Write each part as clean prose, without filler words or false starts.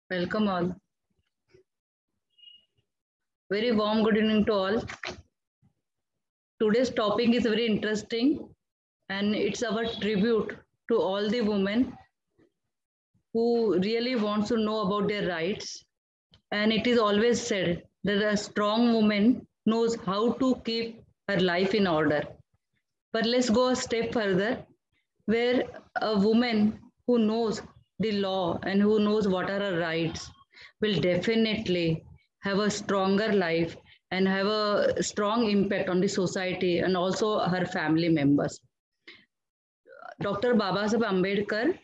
Welcome all. Very warm good evening to all. Today's topic is very interesting and it's our tribute to all the women who really wants to know about their rights. And it is always said that a strong woman knows how to keep her life in order. But let's go a step further where a woman who knows the law and who knows what are her rights will definitely have a stronger life and have a strong impact on the society and also her family members. Dr. Babasaheb Ambedkar,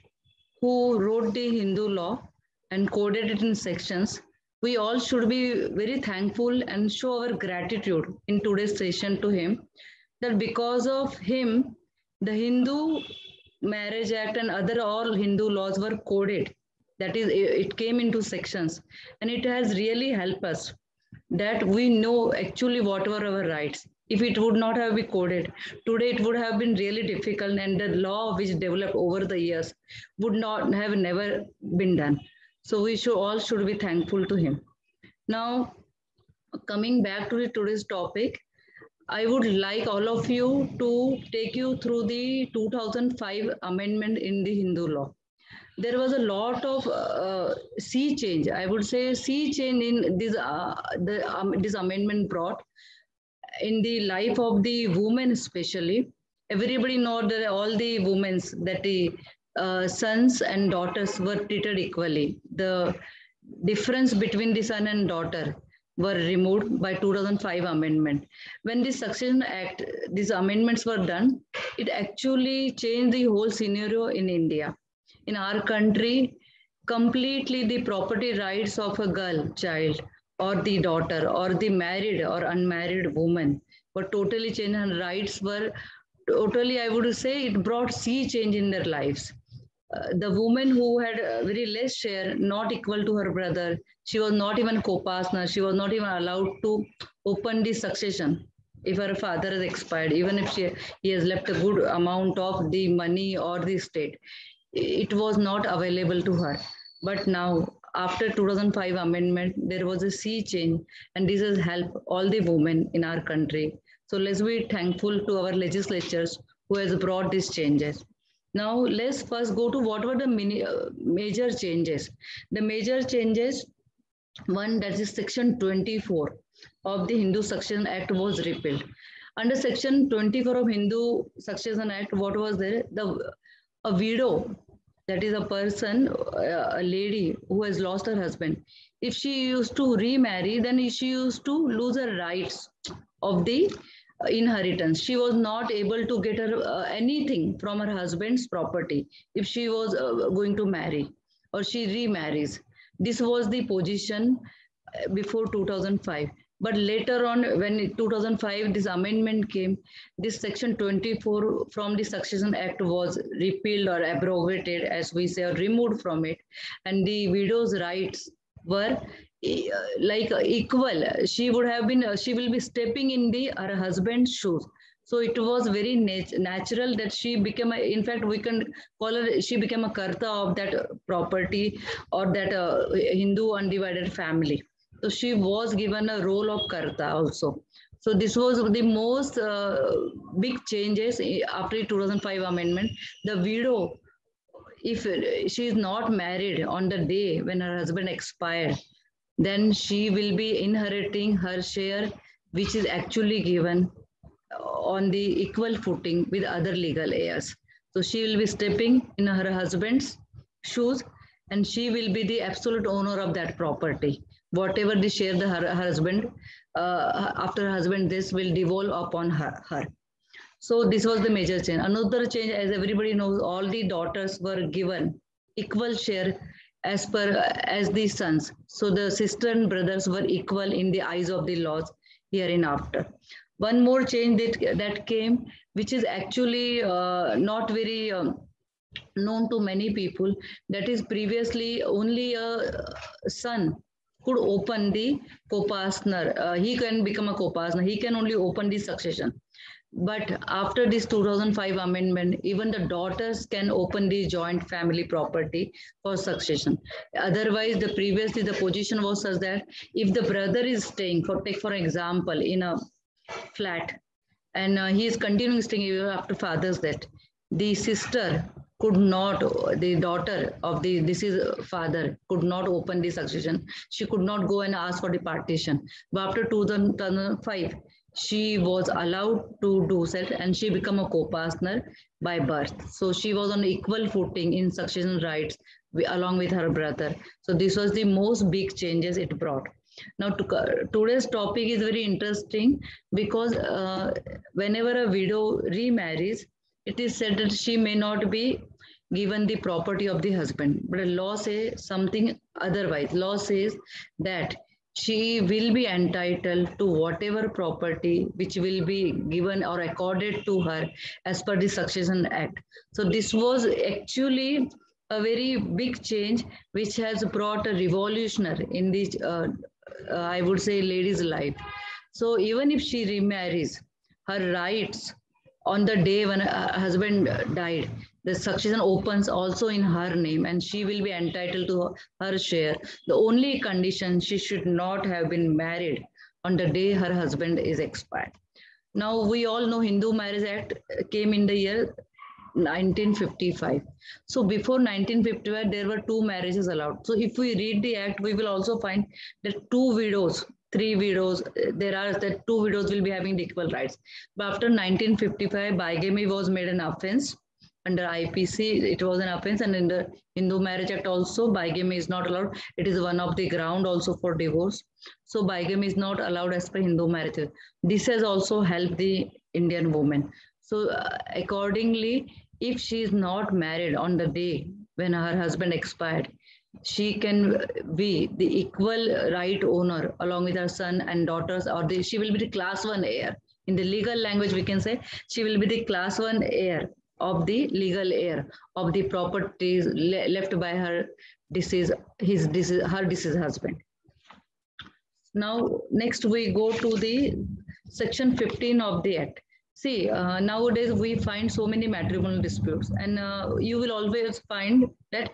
who wrote the Hindu law and coded it in sections, we all should be very thankful and show our gratitude in today's session to him that because of him, the Hindu Marriage Act and other all Hindu laws were coded. That is, it came into sections, and it has really helped us that we know actually what were our rights. If it would not have been coded, today it would have been really difficult, and the law which developed over the years would not have never been done. So we should all should be thankful to him. Now, coming back to today's topic, I would like all of you to take you through the 2005 amendment in the Hindu law. There was a lot of sea change. I would say sea change in this amendment brought in the life of the women, especially. Everybody know that all the women that the sons and daughters were treated equally. The difference between the son and daughter were removed by 2005 amendment. When the Succession Act, these amendments were done, it actually changed the whole scenario in India. In our country, completely the property rights of a girl, child, or the daughter, or the married or unmarried woman were totally changed, and rights were totally, I would say, it brought sea change in their lives. The woman who had very less share, not equal to her brother, she was not even kopasna, she was not even allowed to open the succession if her father has expired, even if he has left a good amount of the money or the estate, it was not available to her. But now, after 2005 amendment, there was a sea change, and this has helped all the women in our country. So let's be thankful to our legislatures who has brought these changes. Now, let's first go to what were the major changes. The major changes, one, that is section 24 of the Hindu Succession Act was repealed. Under section 24 of Hindu Succession Act, what was there? A widow, that is a person, a lady who has lost her husband. If she used to remarry, then she used to lose her rights of the inheritance. She was not able to get her anything from her husband's property if she was going to marry or she remarries. This was the position before 2005. But later on, when in 2005 this amendment came, this section 24 from the Succession Act was repealed or abrogated, as we say, or removed from it, and the widow's rights were equal. She would have been, she will be stepping in the her husband's shoes. So it was very natural that she became, in fact, we can call her, she became a karta of that property or that Hindu undivided family. So she was given a role of karta also. So this was the most big changes after 2005 amendment. The widow, if she is not married on the day when her husband expired, then she will be inheriting her share, which is actually given on the equal footing with other legal heirs. So she will be stepping in her husband's shoes, and she will be the absolute owner of that property. Whatever the share her husband, after her husband, this will devolve upon her. So this was the major change. Another change, as everybody knows, all the daughters were given equal share as the sons. So the sister and brothers were equal in the eyes of the laws hereinafter. One more change that came, which is actually not very known to many people, that is previously only a son could open the kopasnar. He can become a kopasnar. He can only open the succession. But after this 2005 amendment, even the daughters can open the joint family property for succession. Otherwise, the previously the position was such that if the brother is staying, for take for example, in a flat, and he is continuing staying even after father's death, the sister could not, the daughter of the deceased father could not open the succession. She could not go and ask for the partition. But after 2005, she was allowed to do so, and she became a co-partner by birth. So she was on equal footing in succession rights along with her brother. So this was the most big changes it brought. Now, today's topic is very interesting because whenever a widow remarries, it is said that she may not be given the property of the husband. But the law says something otherwise. Law says that she will be entitled to whatever property which will be given or accorded to her as per the Succession Act. So this was actually a very big change which has brought a revolutionary in the I would say ladies' life. So even if she remarries, her rights on the day when her husband died, the succession opens also in her name and she will be entitled to her share. The only condition, she should not have been married on the day her husband is expired. Now we all know Hindu Marriage Act came in the year 1955. So before 1955, there were two marriages allowed. So if we read the act, we will also find that two widows, three widows, there are that two widows will be having equal rights. But after 1955, bigamy was made an offense. Under IPC, it was an offense, and in the Hindu Marriage Act also, bigamy is not allowed. It is one of the ground also for divorce. So bigamy is not allowed as per Hindu marriage. This has also helped the Indian woman. So accordingly, if she is not married on the day when her husband expired, she can be the equal right owner along with her son and daughters, or she will be the class one heir. In the legal language, we can say she will be the class one heir of the legal heir of the properties left by her deceased, her deceased husband. Now, next we go to the section 15 of the act. See, nowadays we find so many matrimonial disputes, and you will always find that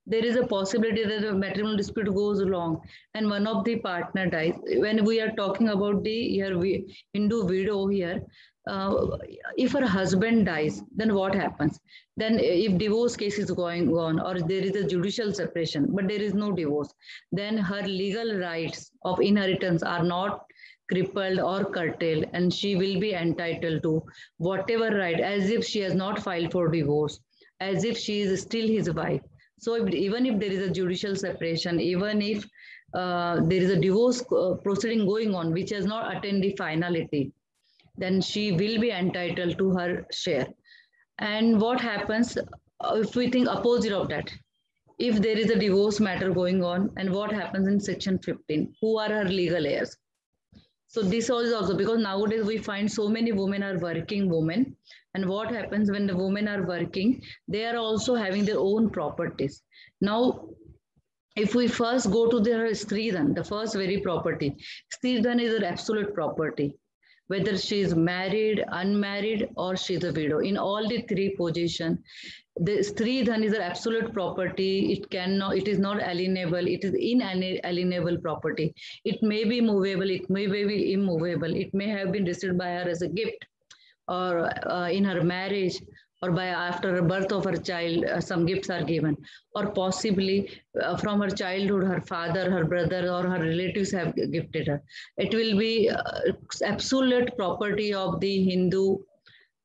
there is a possibility that a matrimonial dispute goes long and one of the partner dies. When we are talking about the Hindu widow here, if her husband dies, then what happens? Then if divorce case is going on or there is a judicial separation, but there is no divorce, then her legal rights of inheritance are not crippled or curtailed, and she will be entitled to whatever right as if she has not filed for divorce, as if she is still his wife. So even if there is a judicial separation, even if there is a divorce proceeding going on which has not attained the finality, then she will be entitled to her share. And what happens if we think opposite of that? If there is a divorce matter going on, and what happens in section 15? Who are her legal heirs? So this is also because nowadays we find so many women are working women, and what happens when the women are working, they are also having their own properties. Now, if we first go to their Stridhan, the first very property, Stridhan is an absolute property. Whether she is married, unmarried, or she is a widow. In all the three positions, the Stridhan is an absolute property. It is not alienable. It is inalienable property. It may be movable. It may be immovable. It may have been received by her as a gift, or in her marriage, or by after the birth of her child, some gifts are given, or possibly from her childhood, her father, her brother, or her relatives have gifted her. It will be absolute property of the Hindu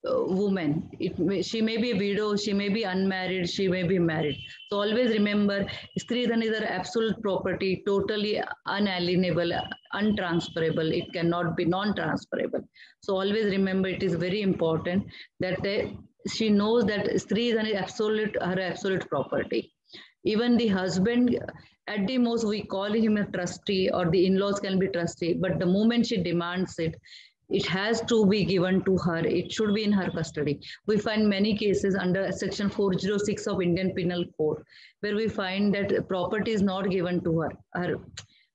woman. She may be a widow, she may be unmarried, she may be married. So always remember, Stridhan is an absolute property, totally unalienable, untransferable. It cannot be non-transferable. So always remember, it is very important that she knows that Stridhan is her absolute property. Even the husband, at the most, we call him a trustee, or the in-laws can be trustee, but the moment she demands it, it has to be given to her. It should be in her custody. We find many cases under section 406 of Indian Penal Code, where we find that property is not given to her.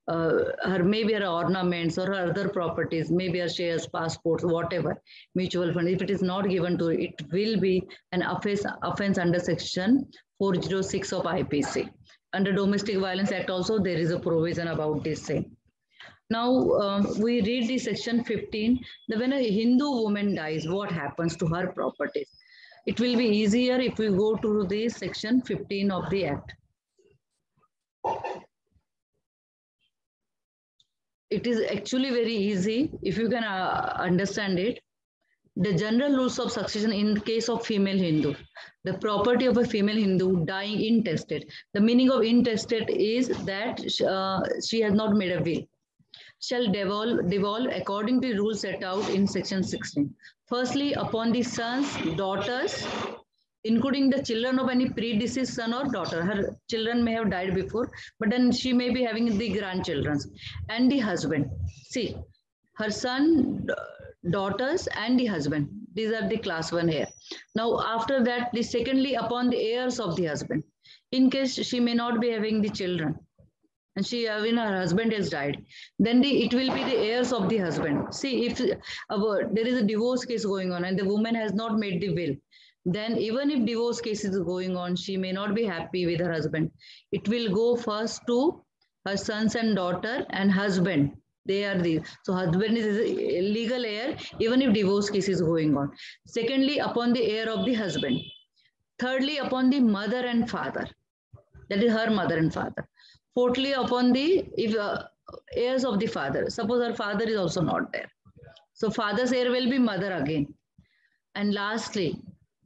her maybe her ornaments or her other properties, maybe her shares, passports, whatever, mutual fund. If it is not given to her, it will be an offense under section 406 of IPC. Under Domestic Violence Act also there is a provision about this same. Now we read the section 15. That when a Hindu woman dies, what happens to her properties? It will be easier if we go to the section 15 of the Act. It is actually very easy if you can understand it. The general rules of succession in case of female Hindu, the property of a female Hindu dying intestate. The meaning of intestate is that she has not made a will. Shall devolve according to rules set out in section 16. Firstly, upon the sons, daughters, including the children of any predeceased son or daughter. Her children may have died before, but then she may be having the grandchildren. And the husband. See, her son, daughters, and the husband. These are the class 1 here. Now, after that, the secondly, upon the heirs of the husband. In case she may not be having the children, and when her husband has died, then it will be the heirs of the husband. See, if there is a divorce case going on and the woman has not made the will, then even if divorce case is going on, she may not be happy with her husband. It will go first to her sons and daughter and husband. They are the, so husband is a legal heir even if divorce case is going on. Secondly, upon the heir of the husband. Thirdly, upon the mother and father. That is her mother and father. Fourthly, upon the heirs of the father. Suppose her father is also not there. So father's heir will be mother again. And lastly,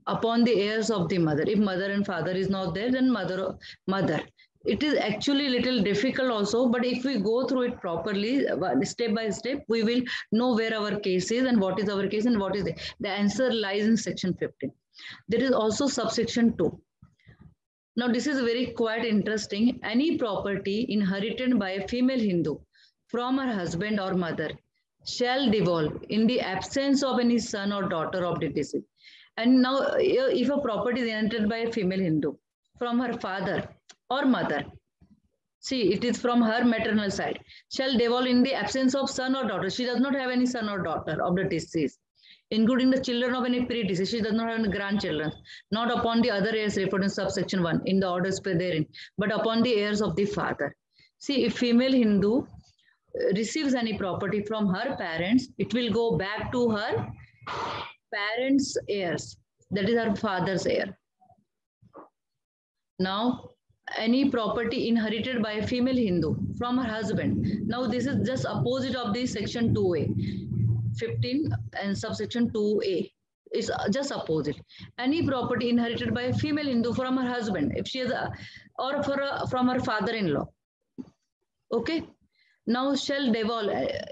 upon the heirs of the mother. If mother and father is not there, then mother. It is actually little difficult also, but if we go through it properly, step by step, we will know where our case is and what is our case and what is the answer lies in section 15. There is also subsection 2. Now this is very quite interesting. Any property inherited by a female Hindu from her husband or mother shall devolve in the absence of any son or daughter of the deceased. And now, if a property is inherited by a female Hindu from her father or mother, see, it is from her maternal side, shall devolve in the absence of son or daughter. She does not have any son or daughter of the deceased, including the children of any predeceased. She does not have any grandchildren, not upon the other heirs referred in subsection 1 in the orders therein, but upon the heirs of the father. See, if female Hindu receives any property from her parents, it will go back to her parents' heirs, that is her father's heir. Now, any property inherited by a female Hindu from her husband. Now, this is just opposite of the section 2A, 15 and subsection 2A. It's just opposite. Any property inherited by a female Hindu from her husband, if she has or from her father-in-law. Okay. Now shall devolve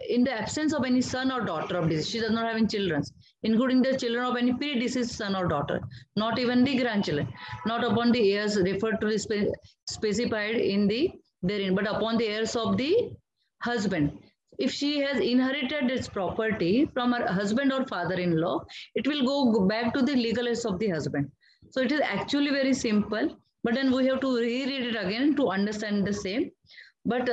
in the absence of any son or daughter of deceased. She does not have any children, including the children of any predeceased son or daughter, not even the grandchildren, not upon the heirs referred to the specified in the therein, but upon the heirs of the husband. If she has inherited this property from her husband or father-in-law, it will go back to the legal heirs of the husband. So it is actually very simple, but then we have to reread it again to understand the same. But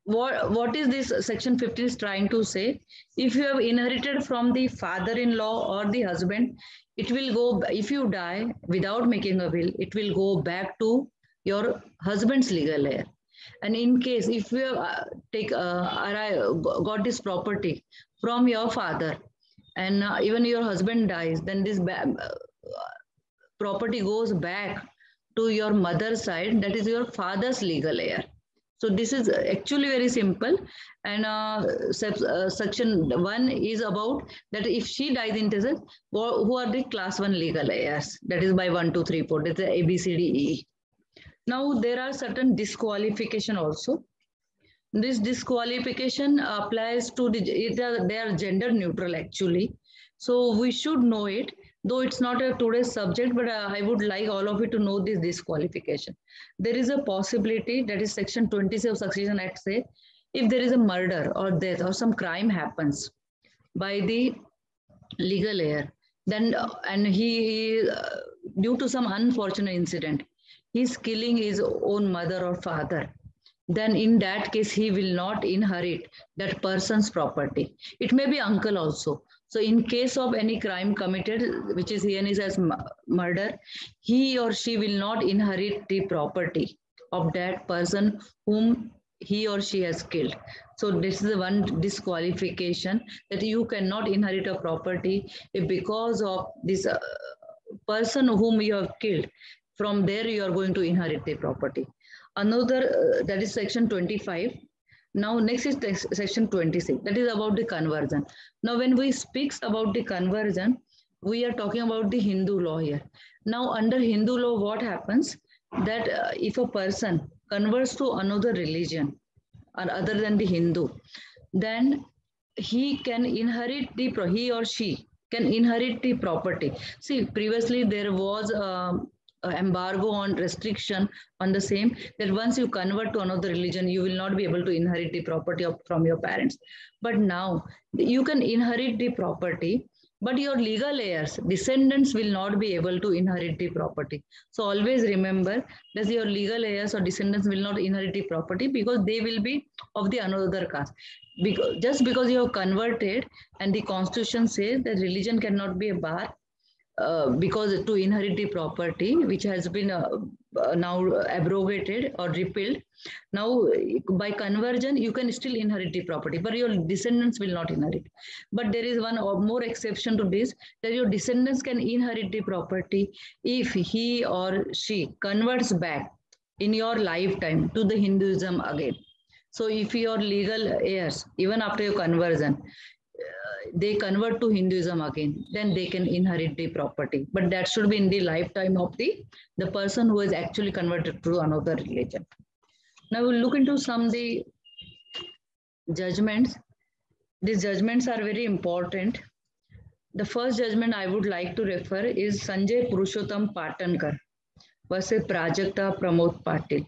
what is this section 15 is trying to say? If you have inherited from the father-in-law or the husband, it will go, if you die without making a will, it will go back to your husband's legal heir. And in case if you have got this property from your father and even your husband dies, then this property goes back to your mother's side, that is your father's legal heir. So this is actually very simple, and section 1 is about that if she dies in intestate, who are the class 1 legal heirs, that is by 1, 2, 3, 4, that's the A, B, C, D, E. Now there are certain disqualification also. This disqualification applies to they are gender neutral actually. So we should know it. Though it's not a today's subject, but I would like all of you to know this disqualification. There is a possibility, that is section 27 of Succession Act say, if there is a murder or death or some crime happens by the legal heir, then and he due to some unfortunate incident, he's killing his own mother or father, then in that case he will not inherit that person's property. It may be uncle also. So in case of any crime committed, which is here is as murder, he or she will not inherit the property of that person whom he or she has killed. So this is one disqualification, that you cannot inherit a property if because of this person whom you have killed. From there you are going to inherit the property. Another, that is section 25. Now next is section 26, that is about the conversion. Now when we speak about the conversion, we are talking about the Hindu law here. Now under Hindu law, what happens, that if a person converts to another religion or other than the Hindu, then he can inherit the, he or she can inherit the property. See, previously there was embargo on restriction on the same, that once you convert to another religion, you will not be able to inherit the property from your parents. But now you can inherit the property, but your legal heirs, descendants, will not be able to inherit the property. So always remember that your legal heirs or descendants will not inherit the property, because they will be of the another caste. Because just because you have converted, and the constitution says that religion cannot be a bar, because to inherit the property, which has been now abrogated or repealed. Now by conversion you can still inherit the property, but your descendants will not inherit. But there is one or more exception to this, that your descendants can inherit the property if he or she converts back in your lifetime to the Hinduism again. So if your legal heirs, even after your conversion, they convert to Hinduism again, then they can inherit the property. But that should be in the lifetime of the person who is actually converted to another religion. Now we'll look into some of the judgments. These judgments are very important. The first judgment I would like to refer is Sanjay Purushottam Patankar versus Prajakta Pramod Patil.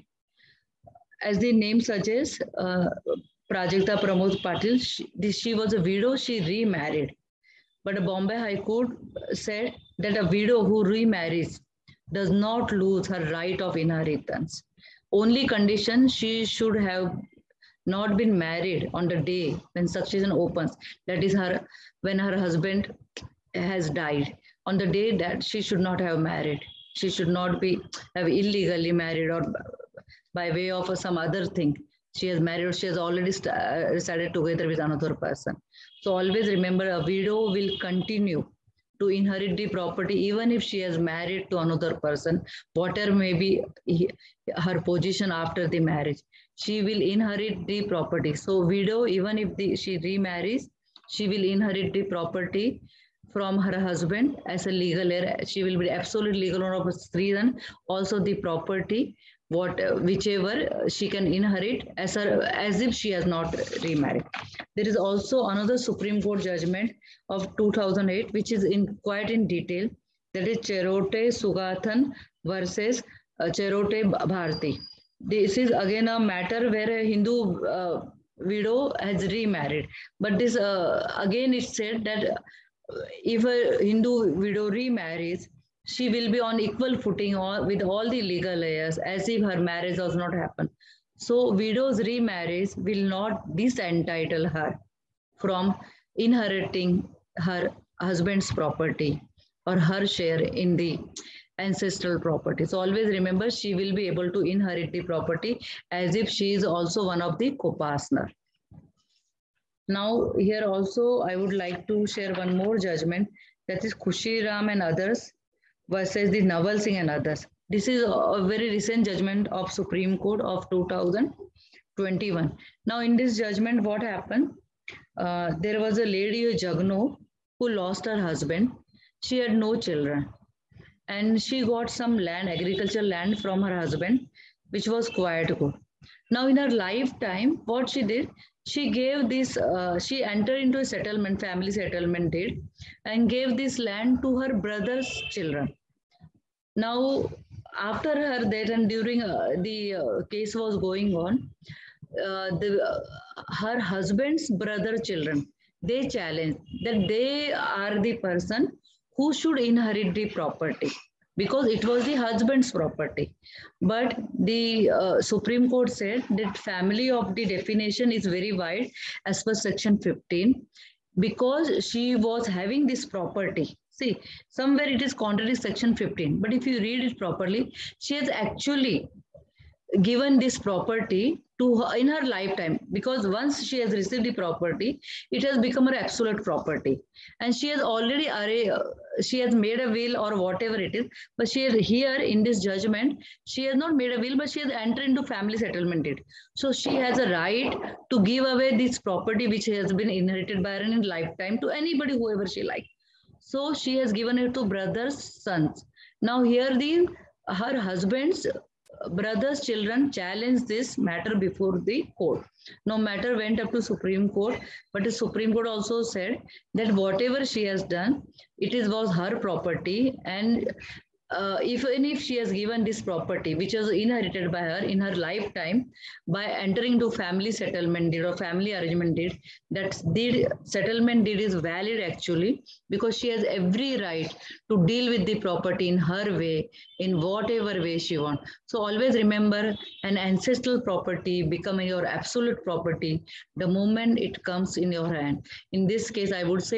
As the name suggests, Prajakta Pramod Patil, she was a widow, she remarried. But the Bombay High Court said that a widow who remarries does not lose her right of inheritance. Only condition, she should have not been married on the day when succession opens, that is when her husband has died. On the day that she should not have married. She should not have illegally married, or by way of some other thing. She has married, or she has already resided together with another person. So always remember, a widow will continue to inherit the property even if she has married to another person, whatever may be her position after the marriage. She will inherit the property. So widow, even if she remarries, she will inherit the property from her husband as a legal heir. She will be absolute legal owner of Sridan. Also the property, whichever she can inherit as if she has not remarried. There is also another Supreme Court judgment of 2008, which is quite in detail. That is Cherote Sugathan versus Cherote Bharti. This is again a matter where a Hindu widow has remarried. But this again it said that if a Hindu widow remarries, she will be on equal footing with all the legal heirs as if her marriage does not happen. So widow's remarriage will not disentitle her from inheriting her husband's property or her share in the ancestral property. So always remember, she will be able to inherit the property as if she is also one of the co-partner. Now here also I would like to share one more judgment, that is Khushi Ram and others versus the Naval Singh and others. This is a very recent judgment of Supreme Court of 2021. Now in this judgment, what happened? There was a lady, Jagno, who lost her husband. She had no children. And she got some land, agricultural land from her husband, which was quite good. Now in her lifetime, what she did, she gave this, she entered into a settlement, family settlement deed, and gave this land to her brother's children. Now, after her death and during the case was going on, her husband's brother children, they challenged that they are the person who should inherit the property. because it was the husband's property. But the Supreme Court said that family of the definition is very wide as per section 15, because she was having this property. See, somewhere it is contrary section 15, but if you read it properly, she has actually given this property to her in her lifetime, because once she has received the property, it has become her absolute property, and she has already she has made a will or whatever it is. But she has, here in this judgment, she has not made a will, but she has entered into family settlement deed. So she has a right to give away this property which has been inherited by her in lifetime to anybody, whoever she likes. So she has given it to brothers, sons. Now here the her husband's brothers' children challenged this matter before the court. No matter went up to Supreme Court, but the Supreme Court also said that whatever she has done, it is was her property, and even if she has given this property which was inherited by her in her lifetime by entering to family settlement deed or family arrangement deed, that deed settlement deed is valid actually, because she has every right to deal with the property in her way, in whatever way she wants. So always remember, an ancestral property becoming your absolute property the moment it comes in your hand. In this case, I would say